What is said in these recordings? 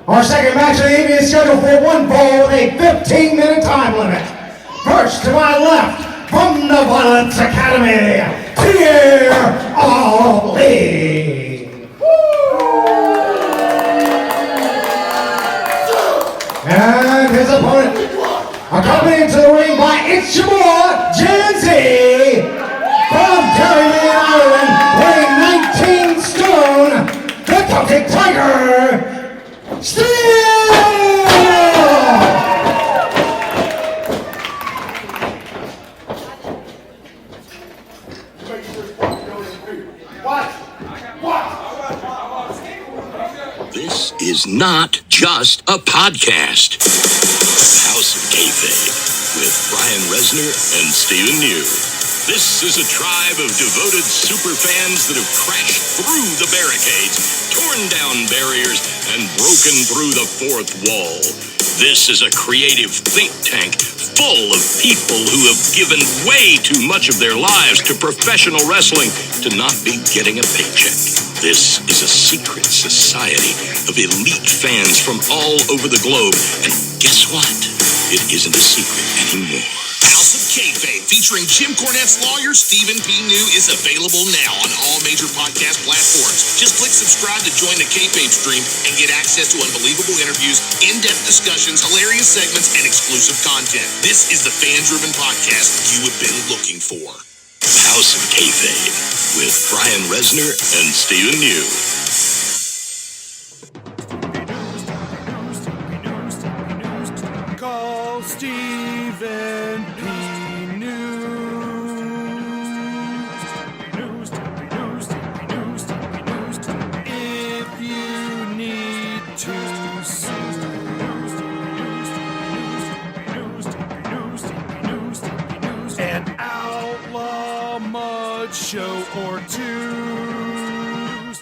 Our second match of the evening is scheduled for one fall with a 15-minute time limit. First, to my left, from the Violence Academy, PWL. And his opponent, accompanied to the ring by it's your boy, Gen Z, from Derryman, Ireland, weighing 19 stone, the Celtic Tiger, Steve! This is not just a podcast. House of Kayfabe with Brian Resner and Stephen New. This is a tribe of devoted superfans that have crashed through the barricades, torn down barriers, and broken through the fourth wall. This is a creative think tank full of people who have given way too much of their lives to professional wrestling to not be getting a paycheck. This is a secret society of elite fans from all over the globe. And guess what? It isn't a secret anymore. House of Kayfabe, featuring Jim Cornette's lawyer, Stephen P. New, is available now on all major podcast platforms. Just click subscribe to join the Kayfabe stream and get access to unbelievable interviews, in-depth discussions, hilarious segments, and exclusive content. This is the fan-driven podcast you have been looking for. House of Kayfabe with Brian Resner and Stephen New. Call Stephen P. News. If you need to sue. An outlaw mud show or two.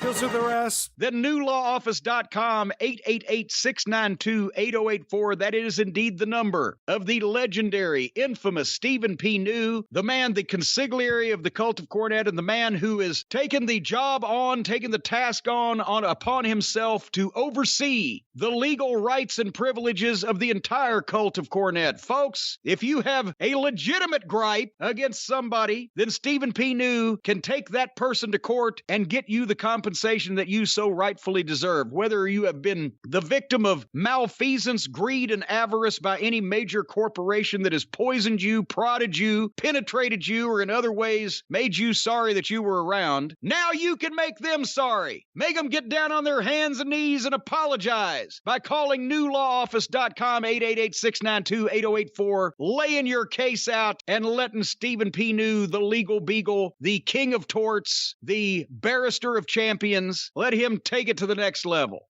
Those are the rest. Then newlawoffice.com, 888-692-8084. That is indeed the number of the legendary, infamous Stephen P. New, the man, the consigliere of the cult of Cornette, and the man who has taken the job on, taken the task on upon himself to oversee the legal rights and privileges of the entire cult of Cornette. Folks, if you have a legitimate gripe against somebody, then Stephen P. New can take that person to court and get you the compensation that you so rightfully deserve. Whether you have been the victim of malfeasance, greed, and avarice by any major corporation that has poisoned you, prodded you, penetrated you, or in other ways made you sorry that you were around, now you can make them sorry. Make them get down on their hands and knees and apologize by calling newlawoffice.com, 888-692-8084, laying your case out and letting Stephen P. New, the legal beagle, the king of torts, the barrister of champions, let him take it to the next level.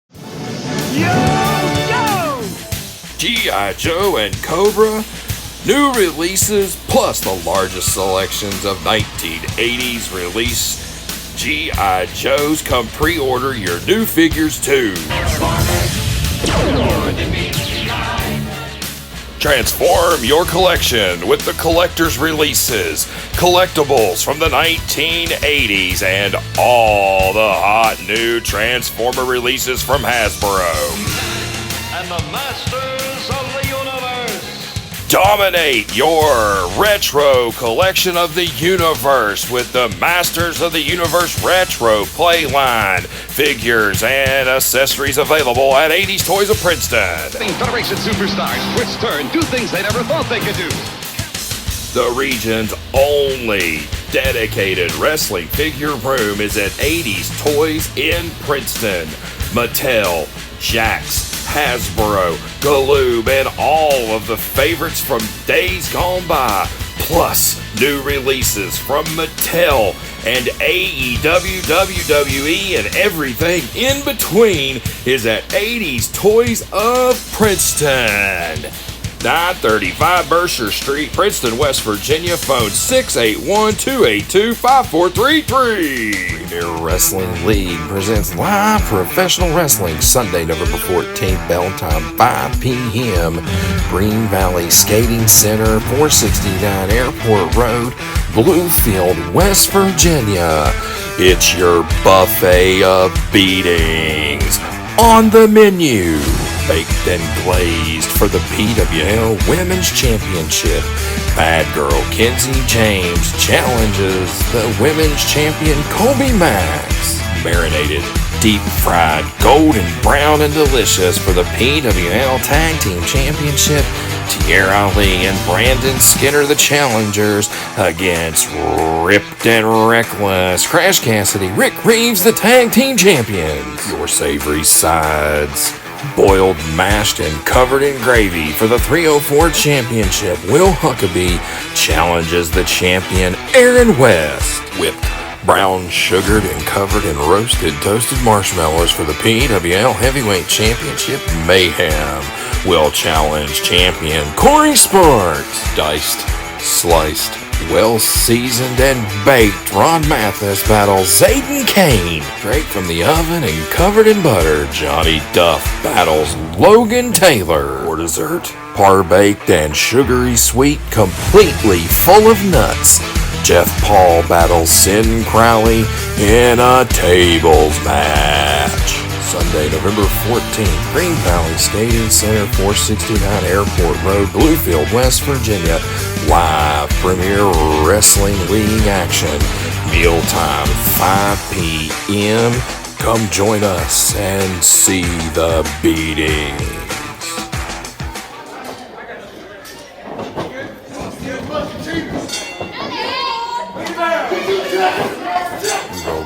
Yo! G.I. Joe and Cobra, new releases plus the largest selections of 1980s release G.I. Joes. Come pre-order your new figures too. Transform your collection with the collector's releases, collectibles from the 1980s, and all the hot new Transformer releases from Hasbro. And the Masters of the Universe. Dominate your retro collection of the universe with the Masters of the Universe Retro Playline. Figures and accessories available at 80s Toys of Princeton. Federation superstars twist, turn, do things they never thought they could do. The region's only dedicated wrestling figure room is at 80s Toys in Princeton. Mattel, Jax, Hasbro, Galoob, and all of the favorites from days gone by, plus new releases from Mattel and AEW, WWE, and everything in between is at 80s Toys of Princeton. 935 Berkshire Street, Princeton, West Virginia. Phone 681-282-5433. Premier Wrestling League presents live professional wrestling Sunday, November 14th, bell time 5 p.m. Green Valley Skating Center, 469 Airport Road, Bluefield, West Virginia. It's your buffet of beatings. On the menu, baked and glazed for the PWL Women's Championship. Bad Girl Kenzie James challenges the Women's Champion Kobe Max. Marinated, deep fried, golden brown and delicious for the PWL Tag Team Championship. Tierra Ali and Brandon Skinner, the challengers, against Ripped and Reckless, Crash Cassidy, Rick Reeves, the Tag Team Champions. Your savory sides, boiled, mashed, and covered in gravy for the 304 Championship. Will Huckabee challenges the champion Aaron West. Whipped, brown, sugared, and covered in roasted, toasted marshmallows for the PWL Heavyweight Championship. Mayhem will challenge champion Corey Sparks. Diced, sliced, well-seasoned and baked Ron Mathis battles Zayden Kane. Straight from the oven and covered in butter, Johnny Duff battles Logan Taylor. For dessert, par-baked and sugary sweet, completely full of nuts, Jeff Paul battles Sin Crowley in a tables match. Sunday, November 14th, Green Valley Skating Center, 469 Airport Road, Bluefield, West Virginia. Live Premier Wrestling League action. Mealtime, 5 p.m. Come join us and see the beatings.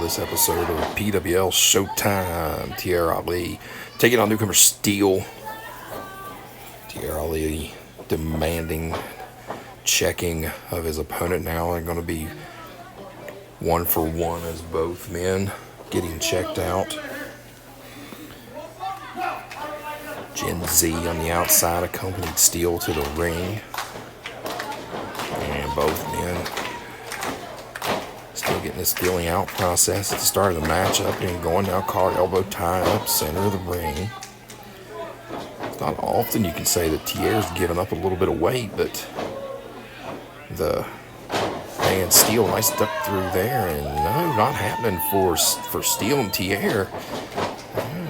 This episode of PWL Showtime. Tierra Ali taking on newcomer Steel. Tierra Ali demanding checking of his opponent now. They're going to be 1-for-1 as both men getting checked out. Gen Z on the outside accompanied Steel to the ring. And both men still getting this feeling out process at the start of the matchup and going now, caught elbow tie up center of the ring. It's not often you can say that Tierra's given up a little bit of weight, but the man Steel, nice duck through there, and no, not happening for Steel and Tierra.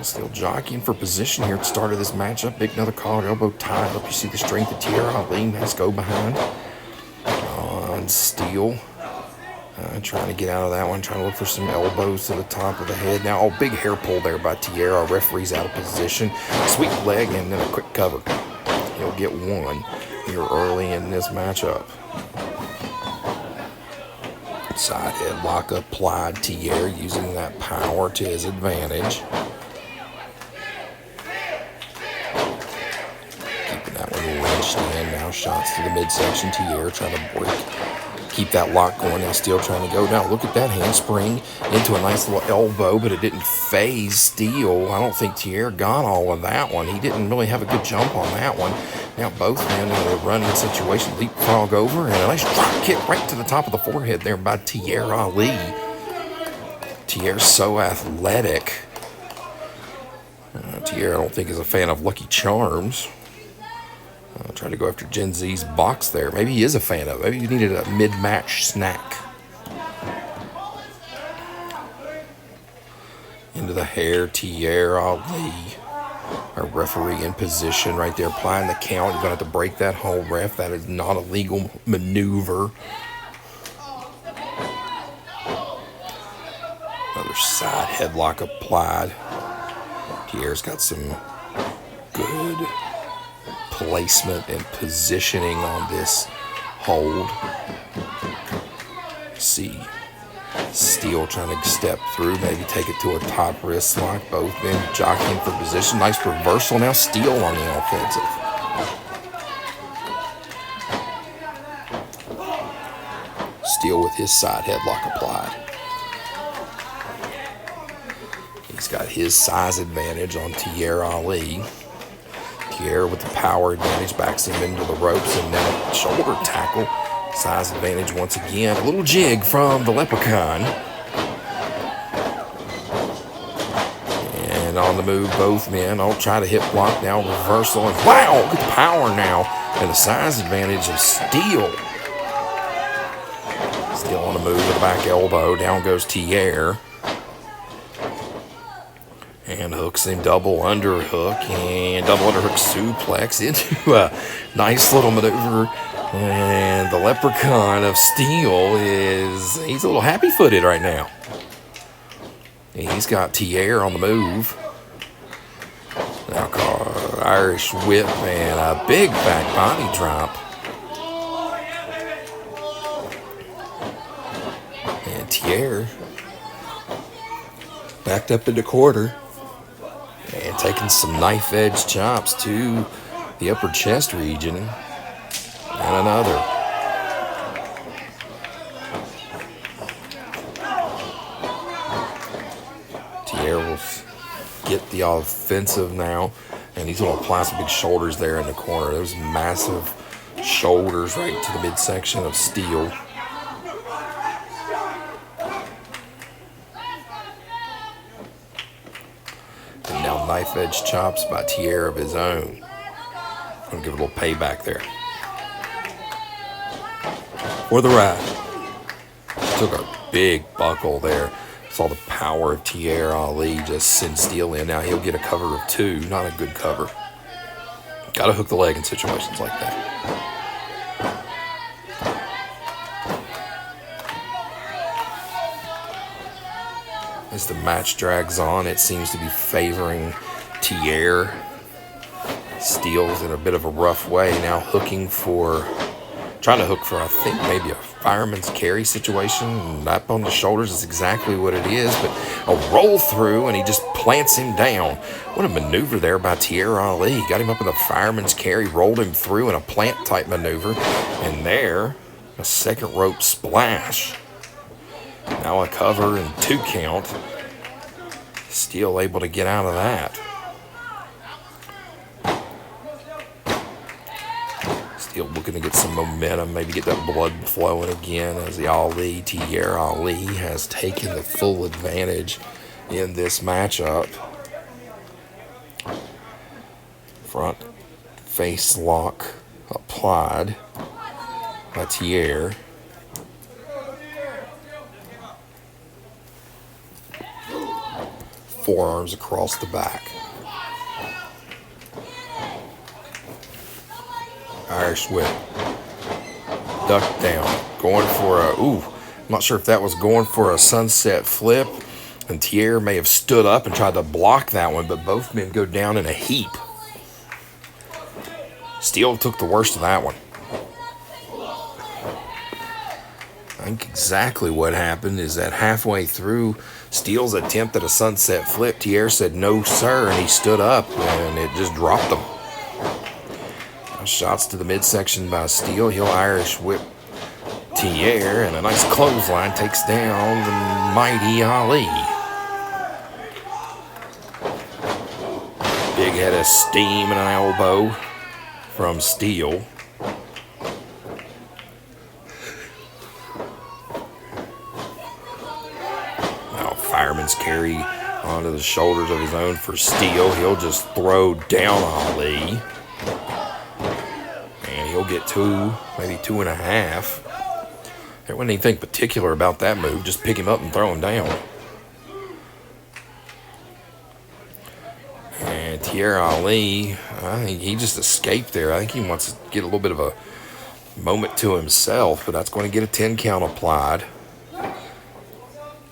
Still jockeying for position here at the start of this matchup. Big another caught elbow tie up. You see the strength of Tierra Ali. Let's go behind on Steel. Trying to get out of that one, trying to look for some elbows to the top of the head. Now, big hair pull there by Tierra. Our referee's out of position. Sweep leg and then a quick cover. He'll get one here early in this matchup. Side headlock applied. Tierra using that power to his advantage. Keeping that one wrenched in. Now shots to the midsection. Tierra trying to break. Keep that lock going and Steel trying to go. Now look at that handspring into a nice little elbow, but it didn't phase Steel. I don't think Tierra got all of that one. He didn't really have a good jump on that one. Now both men in a running situation, leapfrog over, and a nice drop kick right to the top of the forehead there by Tierra Ali. Tierra's so athletic. Tierra, I don't think, is a fan of Lucky Charms. Trying to go after Gen Z's box there. Maybe he is a fan of it. Maybe he needed a mid-match snack. Into the hair, Tierra Ali. Our referee in position right there, applying the count. You're going to have to break that hold, ref. That is not a legal maneuver. Another side headlock applied. Tierra's got some good placement and positioning on this hold. see Steele trying to step through, maybe take it to a top wrist lock. Both men jockeying for position. Nice reversal. Now Steele on the offensive. Steele with his side headlock applied. He's got his size advantage on Tierra Ali. Tierra with the power advantage backs him into the ropes, and now shoulder tackle. Size advantage once again. A little jig from the Leprechaun. And on the move, both men. I'll try to hip block now. Reversal. And wow, look at the power now. And the size advantage of Steele. Steele on the move with the back elbow. Down goes Tierra. And hooks him double underhook. And double underhook suplex into a nice little maneuver. And the Leprechaun of Steel he's a little happy-footed right now. He's got Tierra on the move. Now Irish whip and a big back body drop. And Tierra backed up in the quarter and taking some knife edge chops to the upper chest region. And another. Tierra will get the offensive now, and he's going to apply some big shoulders there in the corner. Those massive shoulders right to the midsection of Steele. And now knife edge chops by Tierra of his own. Going to give a little payback there. For the ride. Took a big buckle there. Saw the power of Tierra Ali just send Steele in. Now he'll get a cover of two. Not a good cover. Got to hook the leg in situations like that. As the match drags on, it seems to be favoring Tierra. Steele's in a bit of a rough way. Now trying to hook for, I think, maybe a fireman's carry situation. Up on the shoulders is exactly what it is, but a roll through, and he just plants him down. What a maneuver there by Tierra Ali. Got him up in the fireman's carry, rolled him through in a plant-type maneuver, and there, a second rope splash. Now a cover and 2 count. Steele able to get out of that. Steele looking to get some momentum, maybe get that blood flowing again as the Tierra Ali has taken the full advantage in this matchup. Front face lock applied by Tierra. Forearms across the back. Irish whip. Duck down. Going for I'm not sure if that was going for a sunset flip. And Tierra may have stood up and tried to block that one, but both men go down in a heap. Steele took the worst of that one. I think exactly what happened is that halfway through Steele's attempt at a sunset flip, Tierra said, "No, sir," and he stood up, and it just dropped him. Shots to the midsection by Steele. He'll Irish whip Tierra, and a nice clothesline takes down the mighty Ali. Big head of steam and an elbow from Steele. Now fireman's carry onto the shoulders of his own for Steele. He'll just throw down Ali. He'll get 2, maybe 2.5. There wasn't anything particular about that move. Just pick him up and throw him down. And Tierra Ali, I think he just escaped there. I think he wants to get a little bit of a moment to himself, but that's going to get a 10 count applied.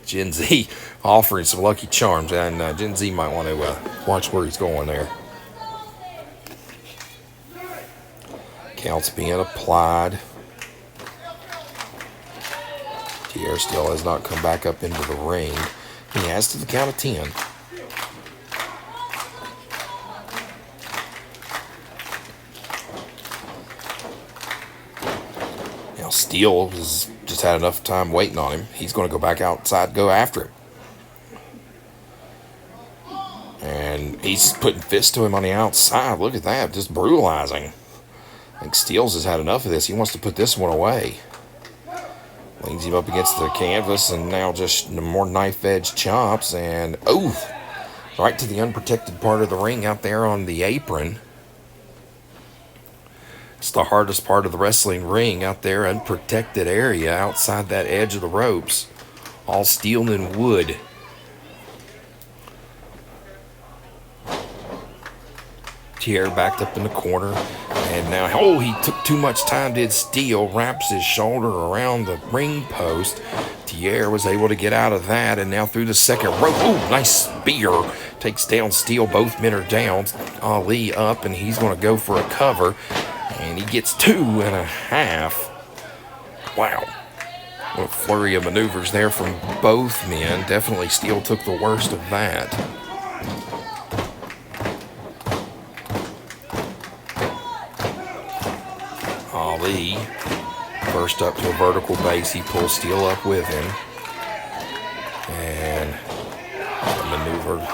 Gen Z offering some lucky charms, and Gen Z might want to watch where he's going there. Counts being applied. Tier still has not come back up into the ring. He has to the count of 10. Now Steele has just had enough time waiting on him. He's going to go back outside, go after him. And he's putting fists to him on the outside. Look at that, just brutalizing. I think Steele's has had enough of this. He wants to put this one away. Leans him up against the canvas, and now just more knife-edge chops, and right to the unprotected part of the ring out there on the apron. It's the hardest part of the wrestling ring out there, unprotected area outside that edge of the ropes. All steel and wood. Tier backed up in the corner, and now, he took too much time, did Steele, wraps his shoulder around the ring post. Tier was able to get out of that, and now through the second rope, nice spear, takes down Steele, both men are down. Ali up, and he's going to go for a cover, and he gets 2.5. Wow. What a flurry of maneuvers there from both men. Definitely Steele took the worst of that. Ali, first up to a vertical base, he pulls Steele up with him, and maneuvered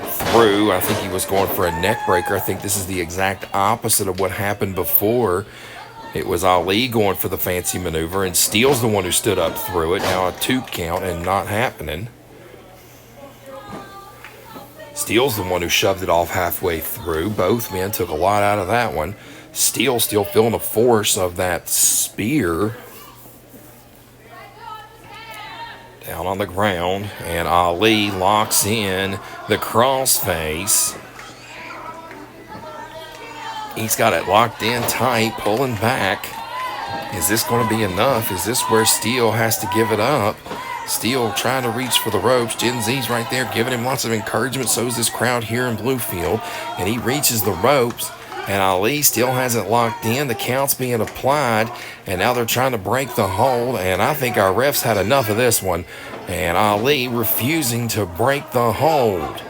through. I think he was going for a neck breaker. I think this is the exact opposite of what happened before. It was Ali going for the fancy maneuver, and Steele's the one who stood up through it. Now a 2 count and not happening. Steele's the one who shoved it off halfway through. Both men took a lot out of that one. Steele still feeling the force of that spear. Down on the ground, and Ali locks in the crossface. He's got it locked in tight, pulling back. Is this going to be enough? Is this where Steele has to give it up? Steele trying to reach for the ropes. Gen Z's right there giving him lots of encouragement. So is this crowd here in Bluefield. And he reaches the ropes. And Ali still has it locked in. The count's being applied. And now they're trying to break the hold. And I think our refs had enough of this one. And Ali refusing to break the hold.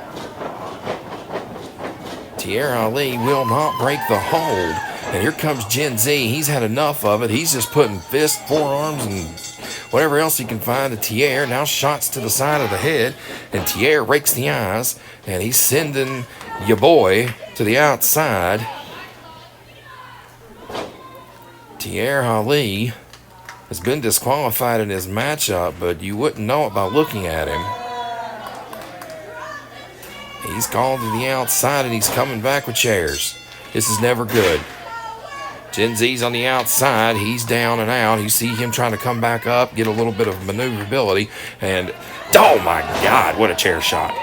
Tier Ali will not break the hold. And here comes Gen Z. He's had enough of it. He's just putting fists, forearms, and whatever else he can find to Tier. Now shots to the side of the head. And Tier rakes the eyes. And he's sending your boy to the outside. Tier Ali has been disqualified in his matchup, but you wouldn't know it by looking at him. He's called to the outside, and he's coming back with chairs. This is never good. Gen Z's on the outside. He's down and out. You see him trying to come back up, get a little bit of maneuverability, and oh my God, what a chair shot.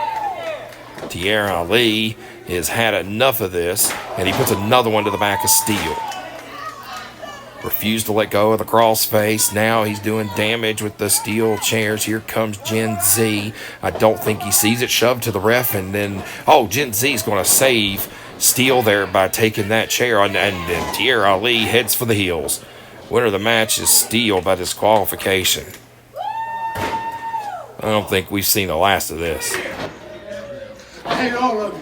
Tier Ali has had enough of this, and he puts another one to the back of Steele. Refused to let go of the crossface. Now he's doing damage with the steel chairs. Here comes Gen Z. I don't think he sees it. Shoved to the ref, and then, Gen Z's going to save Steele there by taking that chair, and then Tier Ali heads for the heels. Winner of the match is Steele by disqualification. I don't think we've seen the last of this. Hey, all of you.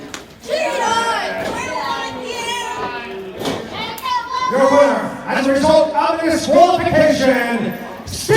Your winner, as a result of disqualification, Steele!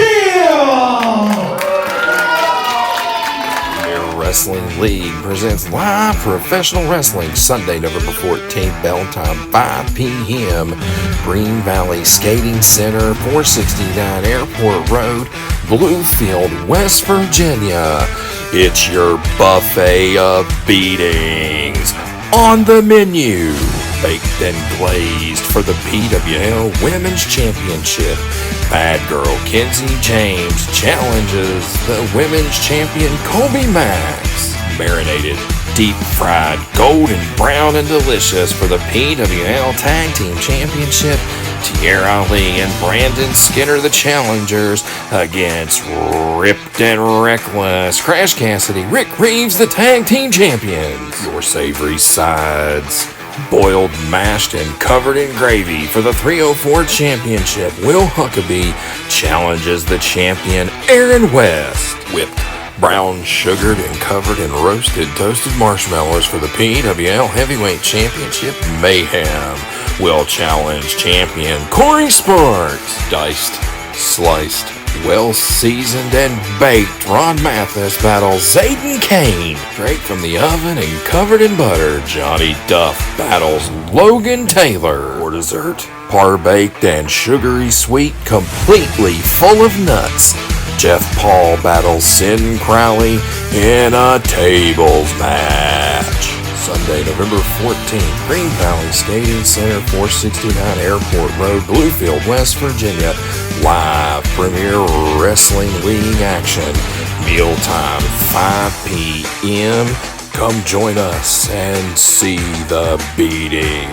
Air Wrestling League presents live professional wrestling Sunday, November 14th, bell time, 5 p.m. Green Valley Skating Center, 469 Airport Road, Bluefield, West Virginia. It's your buffet of beatings. On the menu, baked and glazed for the PWL Women's Championship. Bad Girl Kenzie James challenges the Women's Champion Kobe Max. Marinated, deep fried, golden brown and delicious for the PWL Tag Team Championship. Tier Ali and Brandon Skinner, the challengers, against Ripped and Reckless, Crash Cassidy, Rick Reeves, the Tag Team Champions. Your savory sides Boiled, mashed, and covered in gravy for the 304 championship, Will Huckabee challenges the champion Aaron West. Whipped, brown, sugared, and covered in roasted toasted marshmallows for the PWL Heavyweight Championship, Mayhem will challenge champion Corey Sparks. Diced, sliced, well-seasoned and baked Ron Mathis battles Zayden Kane. Straight from the oven and covered in butter, Johnny Duff battles Logan Taylor. For dessert, par-baked and sugary sweet, completely full of nuts, Jeff Paul battles Sin Crowley in a tables match. Sunday, November 14th, Green Valley Skating Center, 469 Airport Road, Bluefield, West Virginia. Live Premier Wrestling League action. Mealtime, 5 p.m. Come join us and see the beating.